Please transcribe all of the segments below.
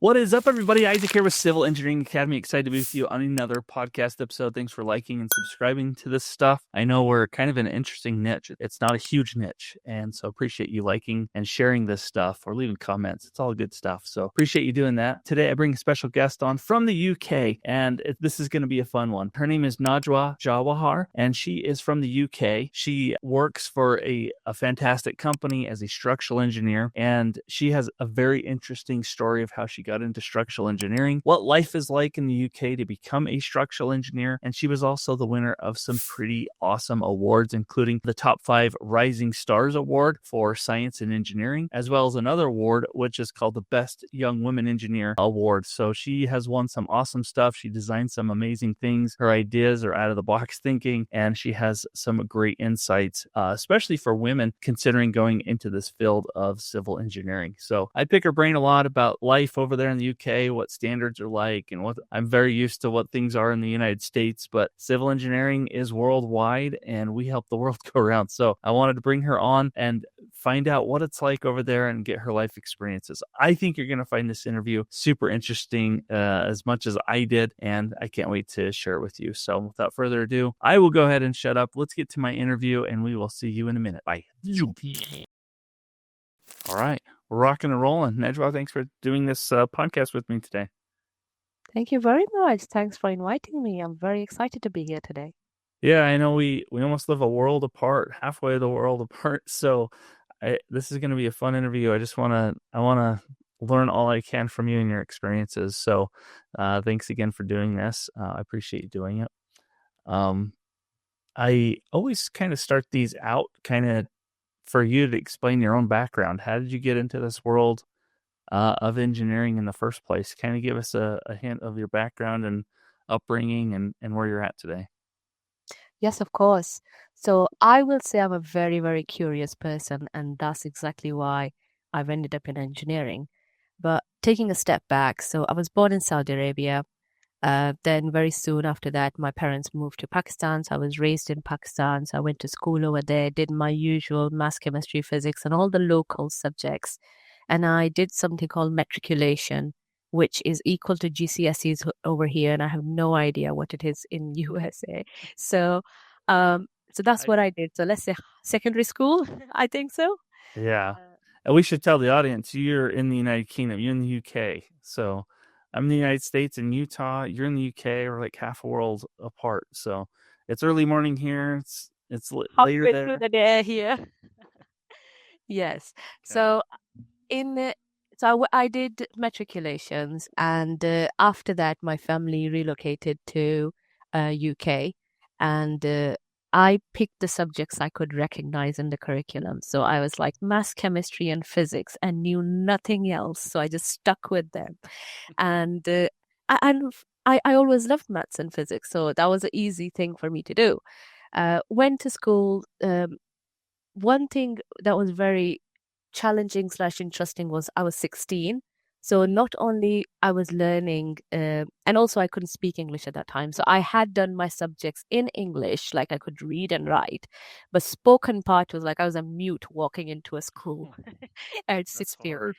What is up, everybody? Isaac here with Civil Engineering Academy. Excited to be with you on another podcast episode. Thanks for liking and subscribing to this stuff. I know we're kind of in an interesting niche. It's not a huge niche, and so appreciate you liking and sharing this stuff or leaving comments. It's all good stuff, so appreciate you doing that. Today, I bring a special guest on from the UK, and this is going to be a fun one. Her name is Najwa Jawahar, and she is from the UK. She works for a fantastic company as a structural engineer, and she has a very interesting story of how she got into structural engineering, what life is like in the UK to become a structural engineer, and she was also the winner of some pretty awesome awards, including the Top 5 Rising Stars Award for Science and Engineering, as well as another award which is called the Best Young Women Engineer Award. So she has won some awesome stuff. She designed some amazing things. Her ideas are out of the box thinking, and she has some great insights, especially for women considering going into this field of civil engineering. So I pick her brain a lot about life over there in the UK, what standards are like, and what I'm very used to what things are in the United States, but civil engineering is worldwide and we help the world go around. So I wanted to bring her on and find out what it's like over there and get her life experiences. I think you're going to find this interview super interesting as much as I did, and I can't wait to share it with you. So without further ado, I will go ahead and shut up. Let's get to my interview and we will see you in a minute. Bye. All right. We're rocking and rolling. Najwa, thanks for doing this podcast with me today. Thank you very much. Thanks for inviting me. I'm very excited to be here today. Yeah, I know we almost live a world apart, halfway the world apart. So this is going to be a fun interview. I want to learn all I can from you and your experiences. So thanks again for doing this. I appreciate you doing it. I always kind of start these out kind of for you to explain your own background. How did you get into this world of engineering in the first place? Kind of give us a hint of your background and upbringing and where you're at today. Yes, of course. So I will say I'm a very, very curious person, and that's exactly why I've ended up in engineering. But taking a step back, so I was born in Saudi Arabia. Then very soon after that, my parents moved to Pakistan. So I was raised in Pakistan. So I went to school over there, did my usual maths, chemistry, physics, and all the local subjects. And I did something called matriculation, which is equal to GCSEs over here. And I have no idea what it is in USA. So, so that's what I did. So let's say secondary school, I think so. Yeah. And we should tell the audience you're in the United Kingdom, you're in the UK. So I'm in the United States and Utah, you're in the UK. We're like half a world apart. So it's early morning here. It's later Halfway there. through the day here. Yes. Okay. So in so I did matriculations, and after that, my family relocated to UK, and I picked the subjects I could recognize in the curriculum. So I was like math, chemistry, and physics, and knew nothing else. So I just stuck with them, and and I always loved maths and physics, so that was an easy thing for me to do. Went to school. One thing that was very challenging slash interesting was I was 16. So not only I was learning, and also I couldn't speak English at that time. So I had done my subjects in English, like I could read and write, but spoken part was like I was a mute walking into a school at 16.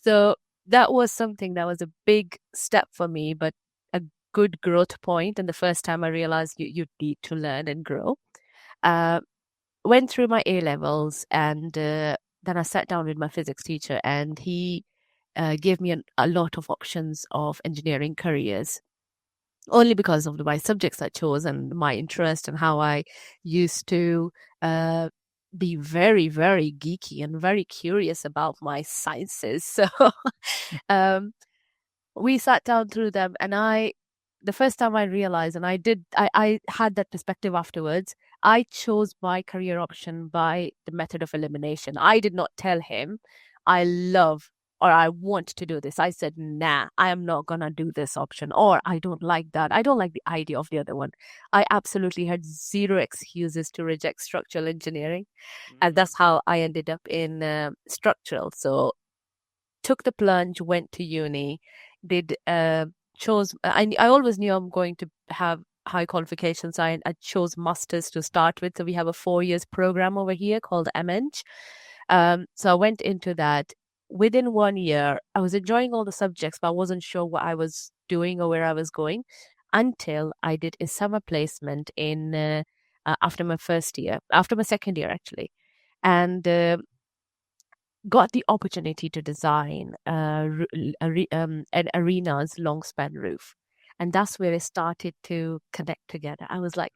So that was something that was a big step for me, but a good growth point. And the first time I realized you need to learn and grow. Went through my A levels, and then I sat down with my physics teacher, and he gave me a lot of options of engineering careers, only because of my subjects I chose and my interest and how I used to be very, very geeky and very curious about my sciences. So we sat down through them, and the first time I realized, and I had that perspective afterwards, I chose my career option by the method of elimination. I did not tell him I love or I want to do this. I said, nah, I am not going to do this option, or I don't like that. I don't like the idea of the other one. I absolutely had zero excuses to reject structural engineering. And that's how I ended up in structural. So took the plunge, went to uni, did chose. I always knew I'm going to have high qualifications. I chose masters to start with. So we have a 4 years program over here called CEng. So I went into that, within 1 year, I was enjoying all the subjects, but I wasn't sure what I was doing or where I was going until I did a summer placement in after my first year, after my second year actually, and got the opportunity to design an arena's long span roof. And that's where it started to connect together. I was like,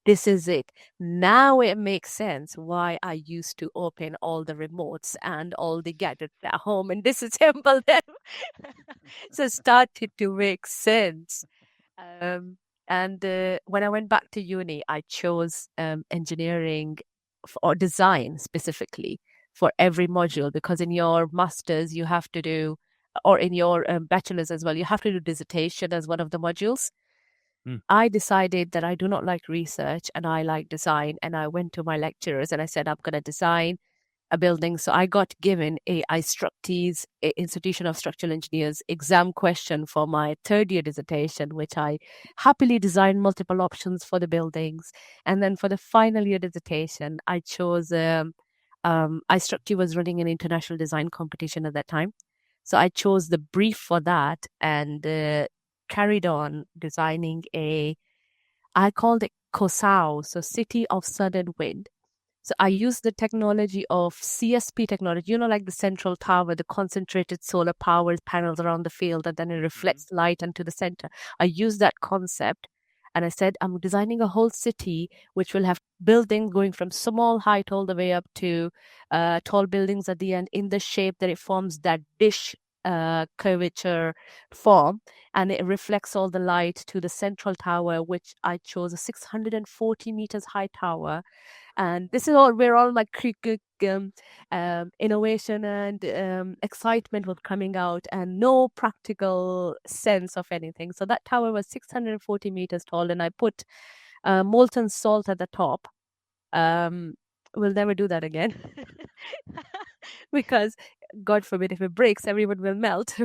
this is it. Now it makes sense why I used to open all the remotes and all the gadgets at home and disassemble them. So it started to make sense. Um, and when I went back to uni, I chose engineering or design specifically for every module, because in your master's you have to do, or in your bachelor's as well, you have to do dissertation as one of the modules. Hmm. I decided that I do not like research and I like design. And I went to my lecturers and I said, I'm going to design a building. So I got given a IStructE's Institution of Structural Engineers exam question for my third year dissertation, which I happily designed multiple options for the buildings. And then for the final year dissertation, I chose IStructE was running an international design competition at that time. So I chose the brief for that and carried on designing I called it COSAO, so City of Sudden Wind. So I use the technology of CSP technology, like the central tower, the concentrated solar power panels around the field, and then it reflects light into the center. I use that concept and I said, I'm designing a whole city which will have buildings going from small height all the way up to tall buildings at the end in the shape that it forms that dish curvature form, and it reflects all the light to the central tower, which I chose a 640 meters high tower. And this is all where all my innovation and excitement was coming out, and no practical sense of anything. So that tower was 640 meters tall, and I put molten salt at the top. um, we'll never do that again. Because god forbid if it breaks, everyone will melt.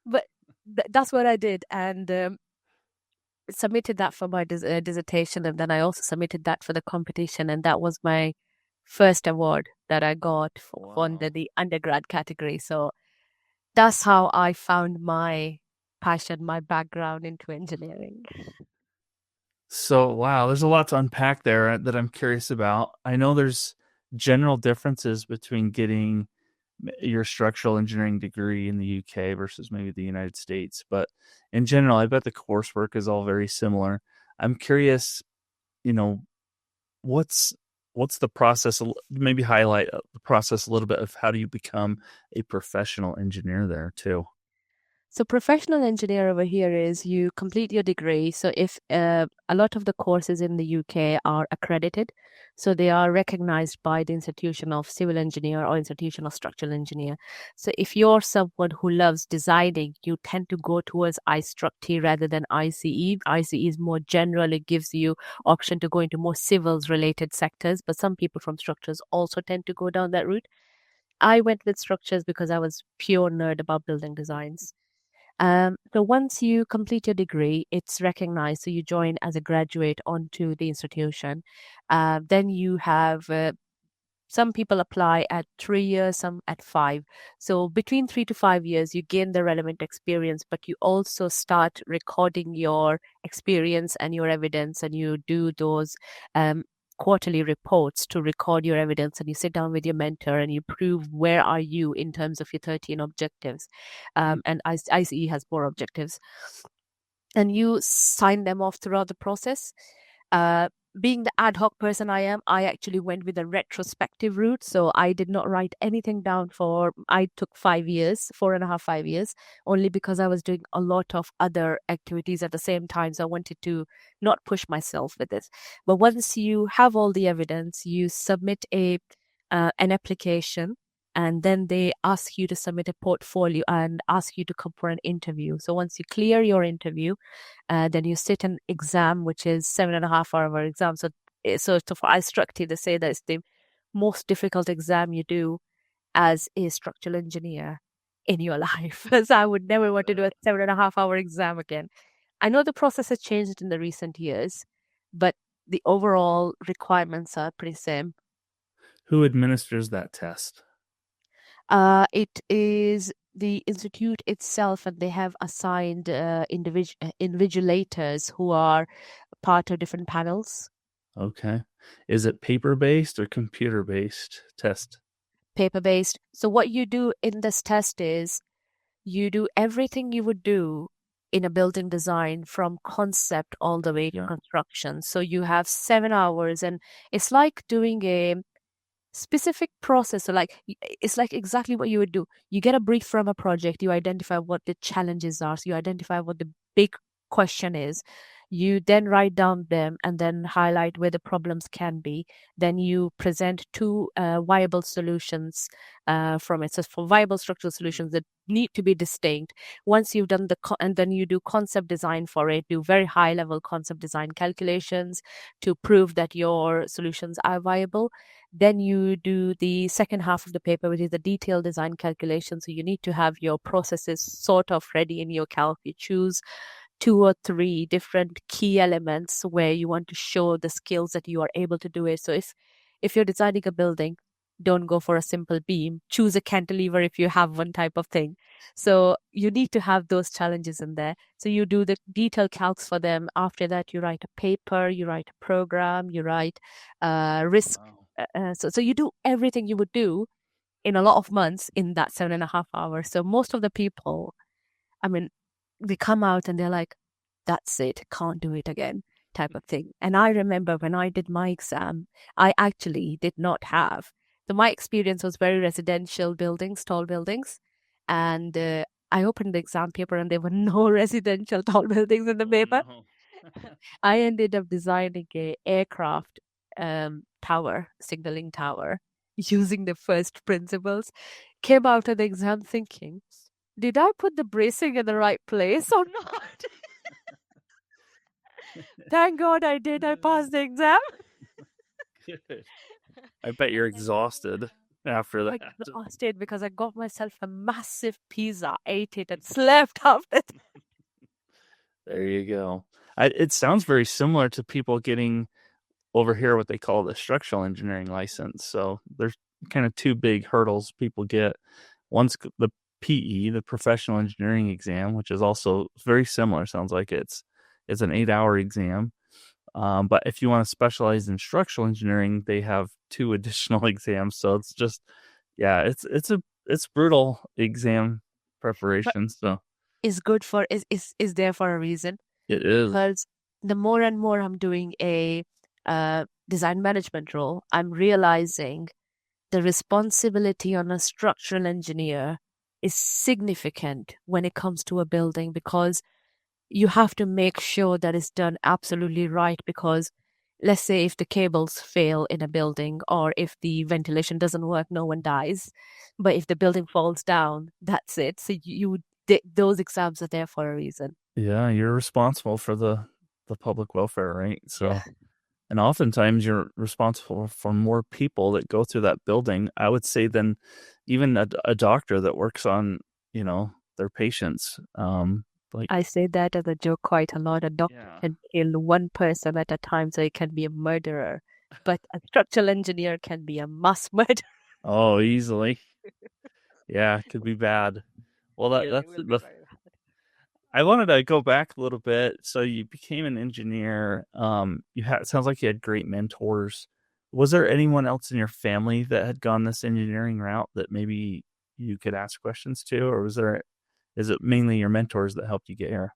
But that's what I did, and submitted that for my dissertation, and then I also submitted that for the competition, and that was my first award that I got for Wow. the undergrad category. So that's how I found my passion, my background into engineering. So, wow, there's a lot to unpack there that I'm curious about. I know there's general differences between getting your structural engineering degree in the UK versus maybe the United States, but in general, I bet the coursework is all very similar. I'm curious, you know, what's the process? Maybe highlight the process a little bit of how do you become a professional engineer there too. So professional engineer over here is you complete your degree. So if a lot of the courses in the UK are accredited, so they are recognized by the Institution of Civil Engineer or Institution of Structural Engineer. So if you're someone who loves designing, you tend to go towards iStructE rather than ICE. ICE is more general. It gives you option to go into more civils related sectors, but some people from structures also tend to go down that route. I went with structures because I was pure nerd about building designs. So once you complete your degree, it's recognized. So you join as a graduate onto the institution. Then you have some people apply at 3 years, some at 5. So between 3 to 5 years, you gain the relevant experience, but you also start recording your experience and your evidence, and you do those quarterly reports to record your evidence, and you sit down with your mentor and you prove where are you in terms of your 13 objectives. And ICE has 4 objectives, and you sign them off throughout the process. Uh, Being the ad hoc person I am, I actually went with a retrospective route. So I did not write anything down I took 5 years, 4.5, 5 years, only because I was doing a lot of other activities at the same time. So I wanted to not push myself with this. But once you have all the evidence, you submit an application, and then they ask you to submit a portfolio and ask you to come for an interview. So once you clear your interview, then you sit an exam, which is 7.5 hour exam. So for iStructE, they say that it's the most difficult exam you do as a structural engineer in your life. So I would never want to do a 7.5 hour exam again. I know the process has changed in the recent years, but the overall requirements are pretty same. Who administers that test? It is the institute itself, and they have assigned invigilators who are part of different panels. Okay. Is it paper-based or computer-based test? Paper-based. So what you do in this test is you do everything you would do in a building design from concept all the way to Yeah. construction. So you have 7 hours, and it's like doing a specific process. So like it's like exactly what you would do. You get a brief from a project, you identify what the challenges are, so you identify what the big question is. You then write down them and then highlight where the problems can be. Then you present two viable solutions from it. So for viable structural solutions that need to be distinct, once you've done and then you do concept design for it, do very high level concept design calculations to prove that your solutions are viable. Then you do the second half of the paper, which is the detailed design calculation. So you need to have your processes sort of ready in your calc. You choose two or three different key elements where you want to show the skills that you are able to do it. So if you're designing a building, don't go for a simple beam. Choose a cantilever if you have one type of thing. So you need to have those challenges in there. So you do the detailed calcs for them. After that, you write a paper, you write a program, you write risk. Wow. So you do everything you would do in a lot of months in that 7.5 hours. So most of the people, I mean, they come out and they're like, that's it, can't do it again, type of thing. And I remember when I did my exam, I actually did not have. So my experience was very residential buildings, tall buildings. And I opened the exam paper and there were no residential tall buildings in the Oh paper. no. I ended up designing a aircraft tower, signaling tower, using the first principles. Came out of the exam thinking, did I put the bracing in the right place or not? Thank God I did. I passed the exam. Good. I bet you're And then exhausted after that. exhausted because I got myself a massive pizza, ate it, and slept after that. There you go. It sounds very similar to people getting over here what they call the structural engineering license. So there's kind of two big hurdles people get. One's the PE, the professional engineering exam, which is also very similar. Sounds like it's an 8-hour exam. But if you want to specialize in structural engineering, they have two additional exams. So it's just, yeah, it's brutal exam But preparation. So is good for is there for a reason, it is. because the more and more I'm doing a design management role, I'm realizing the responsibility on a structural engineer is significant when it comes to a building, because you have to make sure that it's done absolutely right. Because let's say if the cables fail in a building or if the ventilation doesn't work, no one dies. But if the building falls down, that's it. So those exams are there for a reason. Yeah, you're responsible for the public welfare, right? Yeah. So, and oftentimes you're responsible for more people that go through that building, I would say, than even a doctor that works on, their patients. Like, I say that as a joke quite a lot. A doctor yeah. can kill one person at a time, so it can be a murderer. But a structural engineer can be a mass murderer. Oh, easily. Yeah, it could be bad. Well, Yeah, it that's will be the. very bad. I wanted to go back a little bit. So you became an engineer. You had, it sounds like you had great mentors. Was there anyone else in your family that had gone this engineering route that maybe you could ask questions to, or is it mainly your mentors that helped you get here?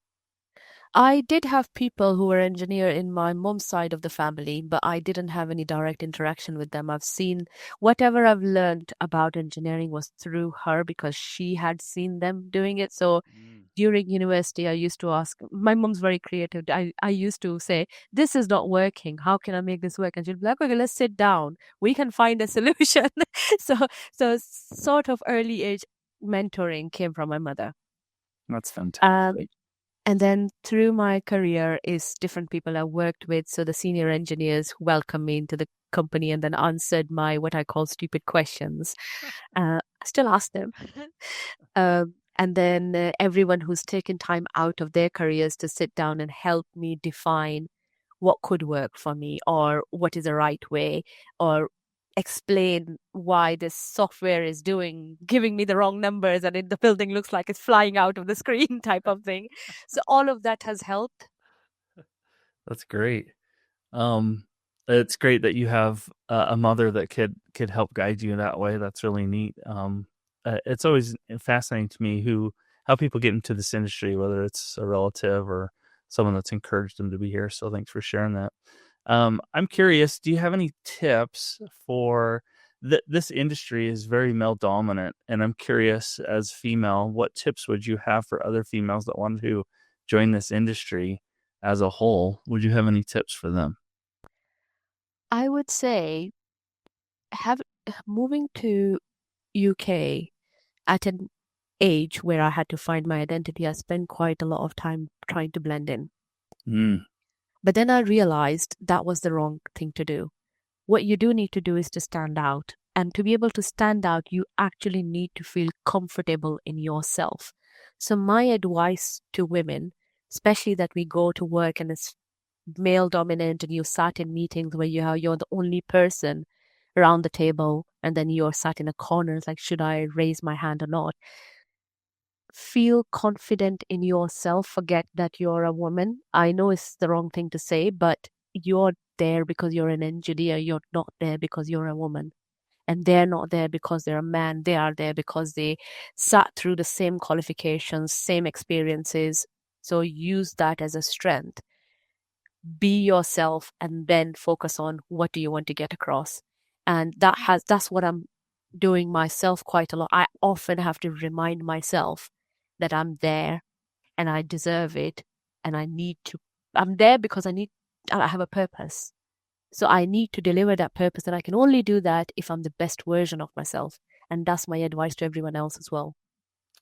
I did have people who were engineer in my mom's side of the family, but I didn't have any direct interaction with them. I've seen whatever I've learned about engineering was through her because she had seen them doing it. So Mm. during university, I used to ask, my mom's very creative. I used to say, this is not working. How can I make this work? And she'd be like, okay, let's sit down. We can find a solution. so, so sort of early age mentoring came from my mother. That's Um, fantastic. and then through my career is different people I worked with. So the senior engineers who welcomed me into the company and then answered my what I call stupid questions. I still ask them. And then everyone who's taken time out of their careers to sit down and help me define what could work for me or what is the right way or explain why this software is giving me the wrong numbers, and the building looks like it's flying out of the screen type of thing. So all of that has helped. That's great. Um, it's great that you have a mother that could help guide you in that way. That's really neat. It's always fascinating to me how people get into this industry, whether it's a relative or someone that's encouraged them to be here. So thanks for sharing that. I'm curious, do you have any tips for this industry is very male dominant, and I'm curious, as female, what tips would you have for other females that want to join this industry as a whole? Would you have any tips for them? I would say have moving to UK at an age where I had to find my identity, I spent quite a lot of time trying to blend in. Mm, But then I realized that was the wrong thing to do. What you do need to do is to stand out. And to be able to stand out, you actually need to feel comfortable in yourself. So, my advice to women, especially that we go to work and it's male dominant and you sat in meetings where you're the only person around the table and then you're sat in a corner, it's like, should I raise my hand or not? Feel confident in yourself. Forget that you're a woman. I know it's the wrong thing to say, but you're there because you're an engineer. You're not there because you're a woman. And they're not there because they're a man. They are there because they sat through the same qualifications, same experiences. So use that as a strength. Be yourself and then focus on what do you want to get across. And that's what I'm doing myself quite a lot. I often have to remind myself that I'm there and I deserve it and I'm there because I have a purpose. So I need to deliver that purpose, and I can only do that if I'm the best version of myself. And that's my advice to everyone else as well.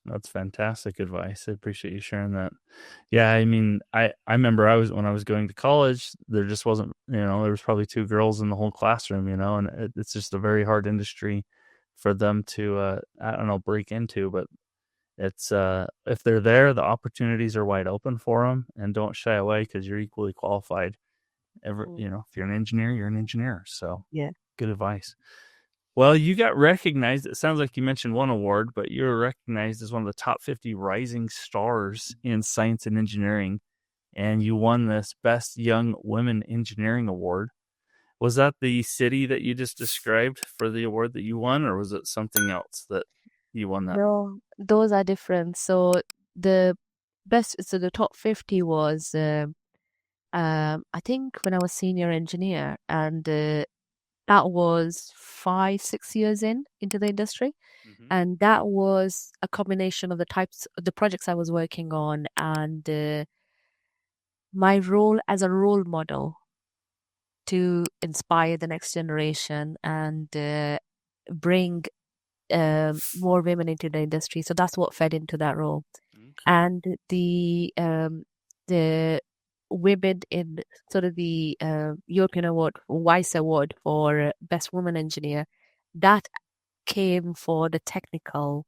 that's fantastic advice. I appreciate you sharing that. Yeah, I mean, I remember when I was going to college, there just wasn't, there was probably two girls in the whole classroom, and it's just a very hard industry for them to, I don't know, break into. But it's if they're there, the opportunities are wide open for them, and don't shy away because you're equally qualified. Mm. If you're an engineer, you're an engineer. So Yeah. good advice. Well, you got recognized. It sounds like you mentioned one award, but you were recognized as one of the top 50 rising stars in science and engineering, and you won this Best Young Women Engineering Award. Was that the city that you just described for the award that you won, or was it something else that you won that? No, those are different. The so the top 50 was, I think when I was senior engineer, and that was 5, 6 years into the industry. Mm-hmm. And that was a combination of the projects I was working on, and my role as a role model to inspire the next generation and bring more women into the industry. So that's what fed into that role. Okay. And the women in sort of the European Award, WISE Award for Best Woman Engineer, that came for the technical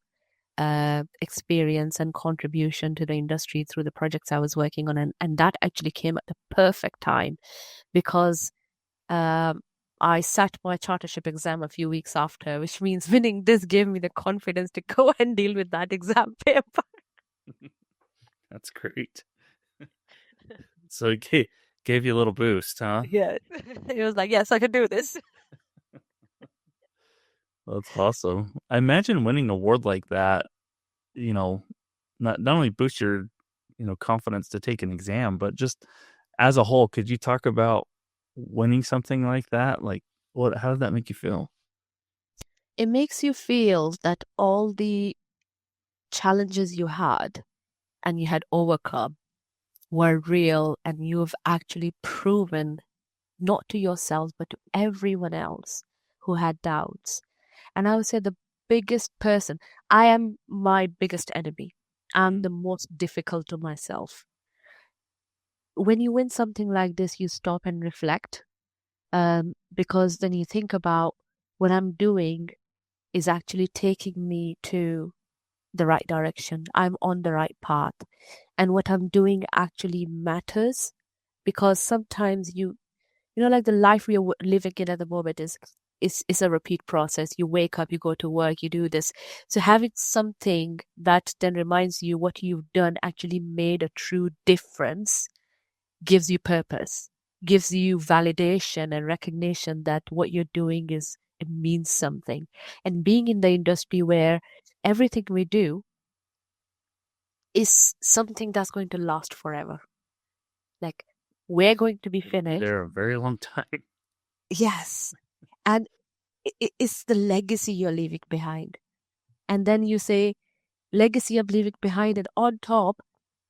experience and contribution to the industry through the projects I was working on. And that actually came at the perfect time because um, I sat my chartership exam a few weeks after, which means winning this gave me the confidence to go and deal with that exam paper. That's great. So it gave you a little boost, huh? Yeah. It was like, yes, I can do this. That's awesome. I imagine winning an award like that, you know, not only boosts your, confidence to take an exam, but just as a whole, could you talk about winning something like that? Like, how did that make you feel? It makes you feel that all the challenges you had and you had overcome were real, and you've actually proven, not to yourself, but to everyone else who had doubts. And I would say the biggest person, I am my biggest enemy. I'm Mm, the most difficult to myself. When you win something like this, you stop and reflect, because then you think about what I'm doing is actually taking me to the right direction. I'm on the right path. And what I'm doing actually matters, because sometimes like the life we are living in at the moment is it's a repeat process. You wake up, you go to work, you do this. So having something that then reminds you what you've done actually made a true difference gives you purpose, gives you validation and recognition that what you're doing is it means something. And being in the industry where everything we do is something that's going to last forever. Like we're going to be finished. They're a very long time. Yes. And it's the legacy you're leaving behind. And then you say, legacy I'm leaving behind. And on top,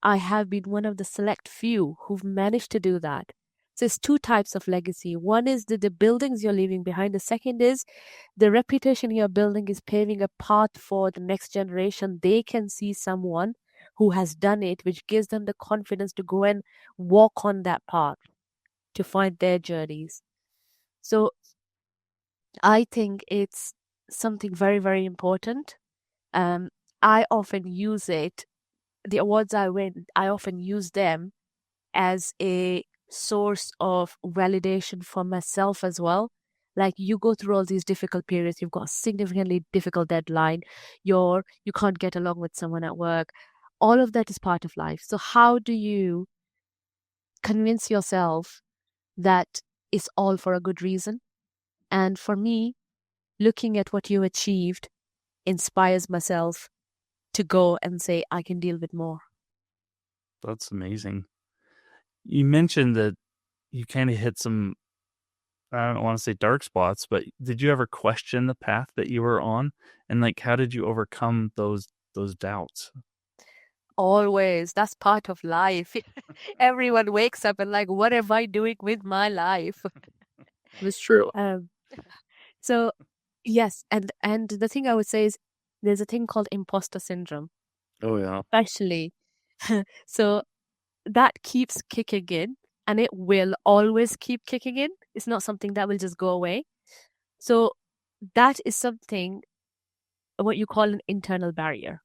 I have been one of the select few who've managed to do that. So it's two types of legacy. One is the buildings you're leaving behind. The second is the reputation you're building is paving a path for the next generation. They can see someone who has done it, which gives them the confidence to go and walk on that path to find their journeys. So I think it's something very, very important. I often use it, the awards I win, I often use them as a source of validation for myself as well. Like you go through all these difficult periods, you've got a significantly difficult deadline, you can't get along with someone at work. All of that is part of life. So how do you convince yourself that it's all for a good reason? And for me, looking at what you achieved inspires myself to go and say, I can deal with more. That's amazing. You mentioned that you kind of hit some, I don't want to say dark spots, but did you ever question the path that you were on? And like, how did you overcome those doubts? Always. That's part of life. Everyone wakes up and like, what am I doing with my life? It's true. So yes, and the thing I would say is there's a thing called imposter syndrome, Oh yeah. especially. So that keeps kicking in and it will always keep kicking in. It's not something that will just go away. So that is something what you call an internal barrier.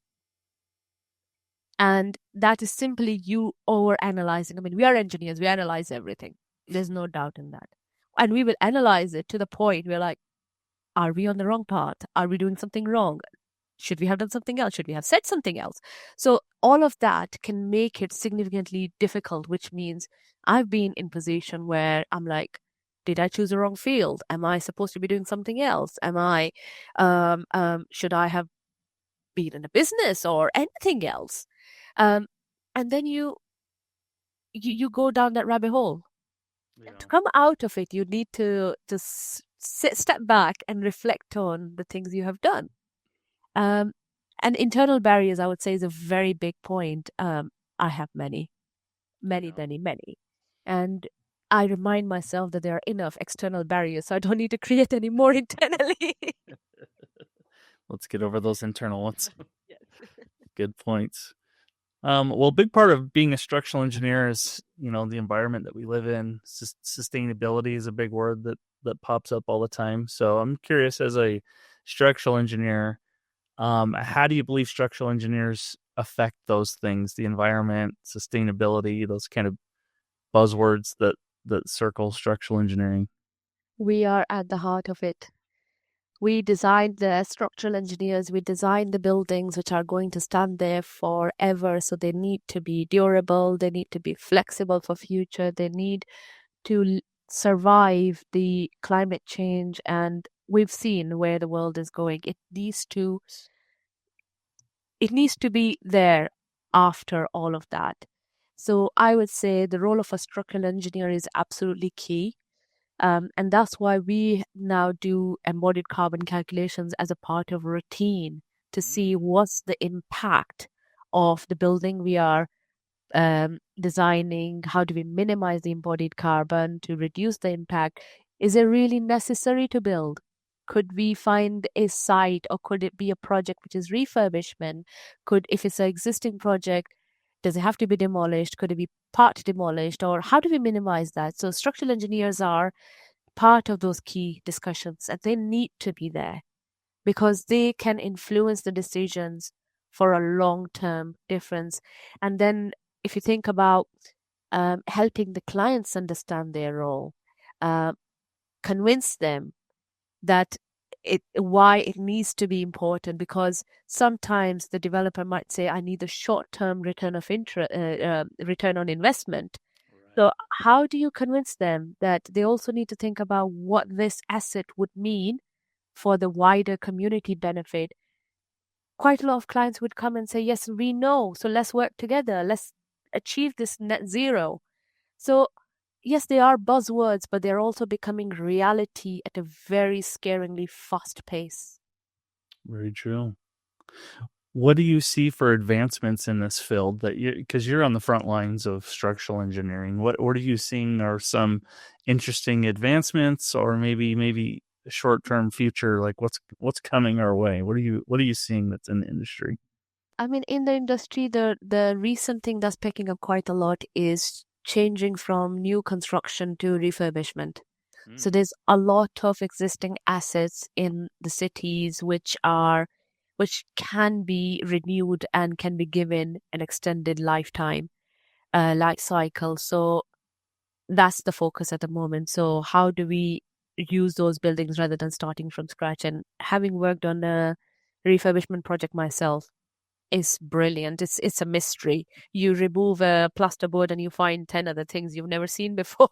And that is simply you over analyzing. I mean, we are engineers, we analyze everything. There's no doubt in that. And we will analyze it to the point we're like, are we on the wrong path? Are we doing something wrong? Should we have done something else? Should we have said something else? So all of that can make it significantly difficult, which means I've been in position where I'm like, did I choose the wrong field? Am I supposed to be doing something else? Should I have been in a business or anything else? And then you go down that rabbit hole. Yeah. To come out of it, you need to step back and reflect on the things you have done. And internal barriers, I would say, is a very big point. I have many, Yeah. many. And I remind myself that there are enough external barriers, so I don't need to create any more internally. Let's get over those internal ones. Yes. Good points. Well, a big part of being a structural engineer is, the environment that we live in. Sustainability is a big word that pops up all the time. So I'm curious, as a structural engineer, how do you believe structural engineers affect those things, the environment, sustainability, those kind of buzzwords that circle structural engineering? We are at the heart of it. We designed the structural engineers, we designed the buildings which are going to stand there forever. So they need to be durable, they need to be flexible for future, they need to survive the climate change. And we've seen where the world is going. It needs to be there after all of that. So I would say the role of a structural engineer is absolutely key. And that's why we now do embodied carbon calculations as a part of routine to see what's the impact of the building we are designing. How do we minimize the embodied carbon to reduce the impact? Is it really necessary to build? Could we find a site, or could it be a project which is refurbishment? If it's an existing project, does it have to be demolished? Could it be part demolished? Or how do we minimize that? So structural engineers are part of those key discussions, and they need to be there because they can influence the decisions for a long-term difference. And then if you think about helping the clients understand their role, convince them that why it needs to be important, because sometimes the developer might say, I need a short-term return on investment. So how do you convince them that they also need to think about what this asset would mean for the wider community benefit? Quite a lot of clients would come and say, yes, we know, so let's work together, let's achieve this net zero. So yes, they are buzzwords, but they're also becoming reality at a very scarily fast pace. Very true. What do you see for advancements in this field that because you're on the front lines of structural engineering? What are you seeing are some interesting advancements, or maybe a short-term future, like what's coming our way? What are you seeing that's in the industry? I mean, in the industry, the recent thing that's picking up quite a lot is changing from new construction to refurbishment. So there's a lot of existing assets in the cities which can be renewed and can be given an extended lifetime life cycle. So that's the focus at the moment. So how do we use those buildings rather than starting from scratch? And having worked on a refurbishment project myself is brilliant. It's a mystery. You remove a plasterboard and you find 10 other things you've never seen before.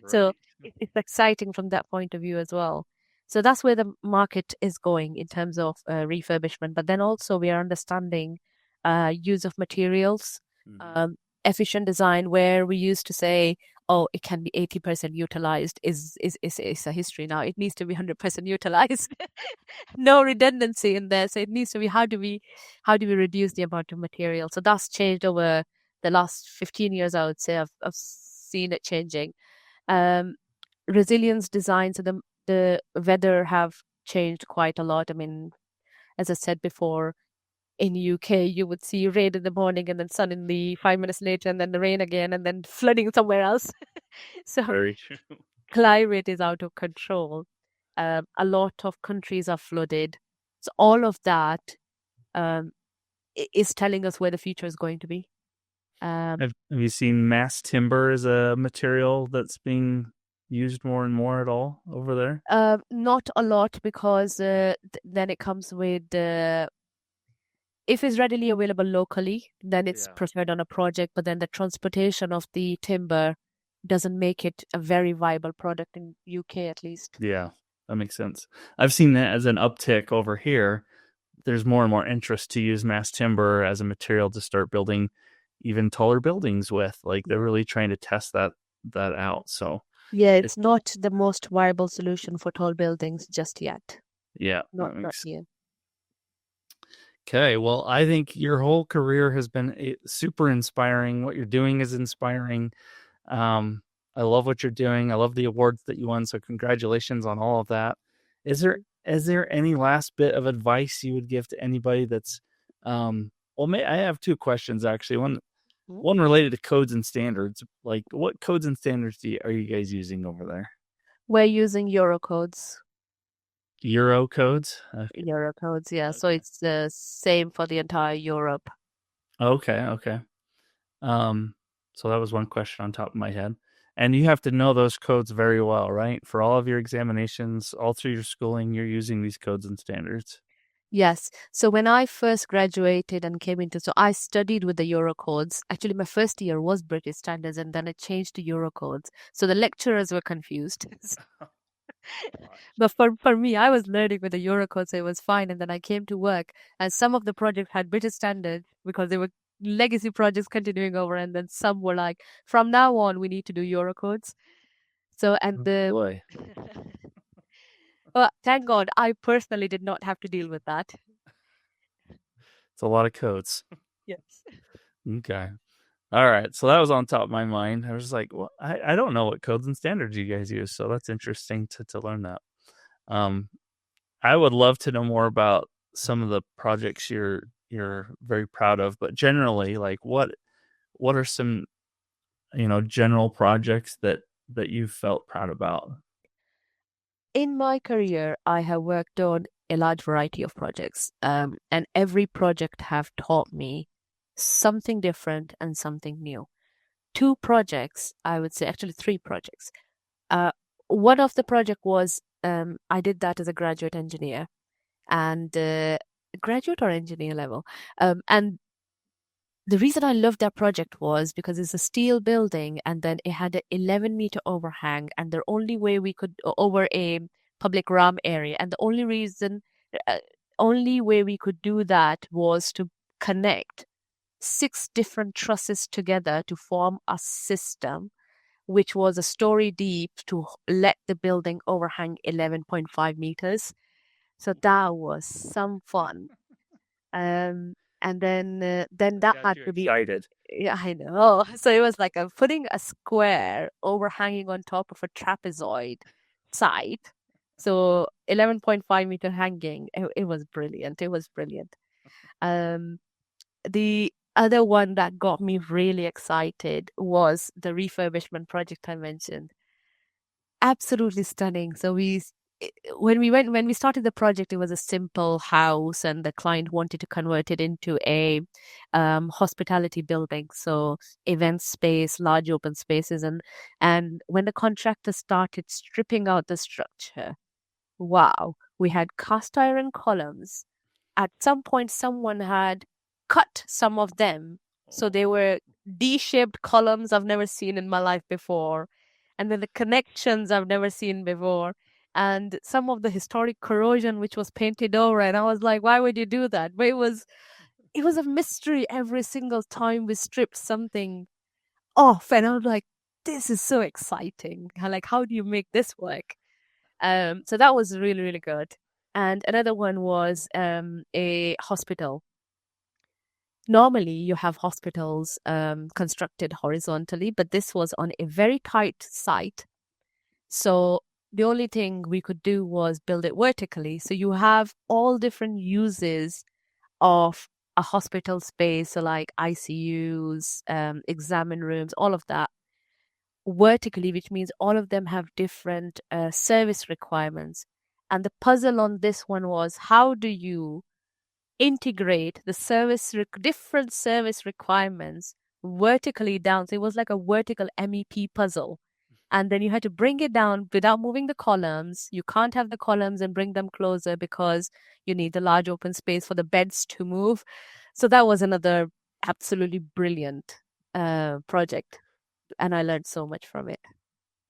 So Right. it's exciting from that point of view as well. So that's where the market is going in terms of refurbishment. But then also we are understanding use of materials, Mhm. um, efficient design, where we used to say, oh, it can be 80% utilized is a history now. It needs to be 100% utilized. No redundancy in there. So it needs to be, how do we reduce the amount of material? So that's changed over the last 15 years, I would say. I've seen it changing. Um, Resilience design, so the weather have changed quite a lot. I mean, as I said before, in UK you would see rain in the morning and then suddenly 5 minutes later and then the rain again and then flooding somewhere else. So Very true. climate is out of control. A lot of countries are flooded. So all of that um, is telling us where the future is going to be. Um, Have you seen mass timber as a material that's being used more and more at all over there? Not a lot, because then it comes with if it's readily available locally, then it's Yeah. preferred on a project, but then the transportation of the timber doesn't make it a very viable product in UK at least. Yeah, that makes sense. I've seen that as an uptick over here. There's more and more interest to use mass timber as a material to start building even taller buildings with. Like they're really trying to test that out. So Yeah, it it's not the most viable solution for tall buildings just yet. yeah, Not that not makes here. okay. Well, I think your whole career has been super inspiring. What you're doing is inspiring. Um, I love what you're doing. I love the awards that you won. So congratulations on all of that. Thank you. Is there any last bit of advice you would give to anybody that's I have two questions actually. Mhm. One related to codes and standards. Like what codes and standards are you guys using over there? We're using Eurocodes. Euro codes? Okay. Eurocodes, yeah. So Okay. it's the same for the entire Europe. Okay, okay. Um, so that was one question on top of my head. And you have to know those codes very well, right? For all of your examinations, all through your schooling, you're using these codes and standards. Yes. So when I first graduated and came into, so I studied with the Eurocodes. Actually, my first year was British standards and then I changed to Eurocodes. So the lecturers were confused. Gosh. But for me, I was learning with the Eurocodes, so it was fine. And then I came to work and some of the projects had British standards because they were legacy projects continuing over. And then some were like, from now on, we need to do Eurocodes. So, and Oh, the, boy, well, thank God, I personally did not have to deal with that. it's a lot of codes. Yes. Okay. All right. So that was on top of my mind. I was like, well, I don't know what codes and standards you guys use. So that's interesting to learn that. Um, I would love to know more about some of the projects you're very proud of, but generally, like what are some, general projects that you felt proud about? In my career, I have worked on a large variety of projects, and every project have taught me something different and something new. Two projects, I would say, actually three projects. Uh, One of the project was I did that as a graduate engineer and graduate or engineer level. And the reason I loved that project was because it's a steel building and then it had an 11-meter overhang and the only way we could over a public RAM area and the uh, only way we could do that was to connect 6 different trusses together to form a system which was a story deep to let the building overhang 11.5 meters. So that was some fun. And then that Got had you to be, excited. yeah, I know. So it was like putting a square overhanging on top of a trapezoid site. So 11.5-meter hanging. It was brilliant. It was brilliant. Um, the other one that got me really excited was the refurbishment project I mentioned. Absolutely stunning. So when we started the project, it was a simple house, and the client wanted to convert it into a hospitality building, so event space, large open spaces, and when the contractor started stripping out the structure, wow, we had cast iron columns. At some point, someone had cut some of them. So they were D-shaped columns I've never seen in my life before. And then the connections I've never seen before. And some of the historic corrosion which was painted over. And I was like, why would you do that? But it was a mystery every single time we stripped something off. And I was like, this is so exciting. Like, how do you make this work? So that was really, really good. And another one was a hospital. Normally, you have hospitals constructed horizontally, but this was on a very tight site. So the only thing we could do was build it vertically. So you have all different uses of a hospital space, so like ICUs, examine rooms, all of that vertically, which means all of them have different service requirements. And the puzzle on this one was how do you integrate the different service requirements vertically down? So it was like a vertical MEP puzzle. And then you had to bring it down without moving the columns. You can't have the columns and bring them closer because you need the large open space for the beds to move. So that was another absolutely brilliant project. And I learned so much from it.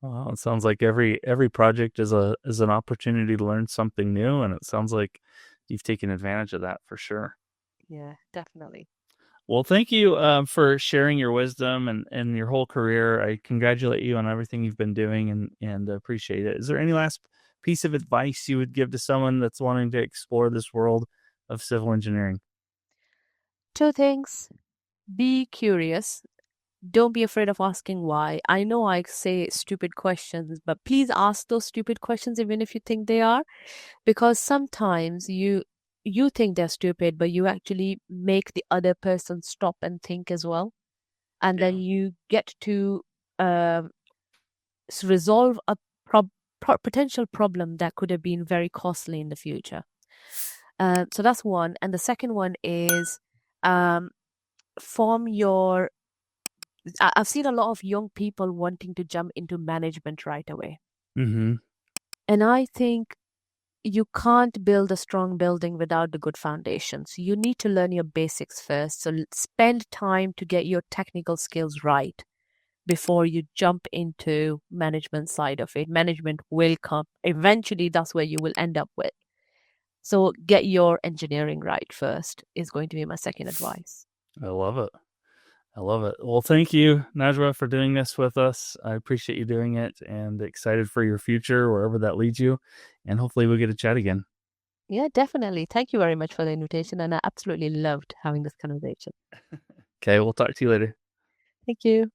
Well, it sounds like every project is an opportunity to learn something new, and it sounds like you've taken advantage of that for sure. Yeah, definitely. Well, thank you for sharing your wisdom and your whole career. I congratulate you on everything you've been doing and appreciate it. Is there any last piece of advice you would give to someone that's wanting to explore this world of civil engineering? 2 things. Be curious. Don't be afraid of asking why. I know I say stupid questions, but please ask those stupid questions even if you think they are, because sometimes you think they're stupid, but you actually make the other person stop and think as well, and then Yeah. you get to um resolve a potential problem that could have been very costly in the future. So that's one, and the second one is um, form your I've seen a lot of young people wanting to jump into management right away. Mm-hmm. And I think you can't build a strong building without the good foundations. You need to learn your basics first. So spend time to get your technical skills right before you jump into management side of it. Management will come. Eventually, that's where you will end up with. So get your engineering right first is going to be my second advice. I love it. I love it. Well, thank you, Najwa, for doing this with us. I appreciate you doing it and excited for your future, wherever that leads you. And hopefully we'll get to chat again. Yeah, definitely. Thank you very much for the invitation. And I absolutely loved having this conversation. Okay, we'll talk to you later. Thank you.